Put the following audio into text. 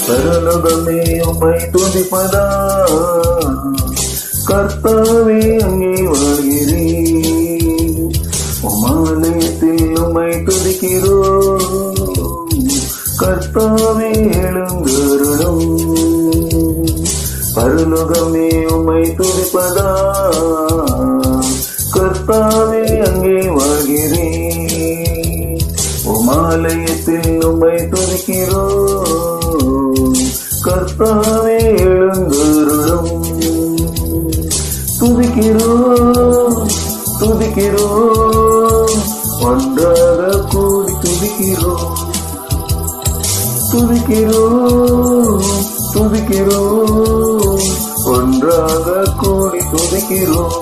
பரலோகமே உம்மை துதிப்பதா கர்த்தாவே அங்கே வருகிறேன் உம்மாலயத்தில் உம்மை துதிக்கிறோம் கர்த்தாவே எழுந்தருளும் பரலோகமே உம்மை துதிப்பதா கர்த்தாவே அங்கே வருகிறேன் உம்மாலயத்தில் உம்மை துதிக்கிறோம் கர்த்தாவே எழுந்தருளும் துதிக்கிறோம் துதிக்கிறோம் ஒன்றாக கூடி துதிக்கிறோம் துதிக்கிறோம் துதிக்கிறோம் ஒன்றாக கூடி துதிக்கிறோம்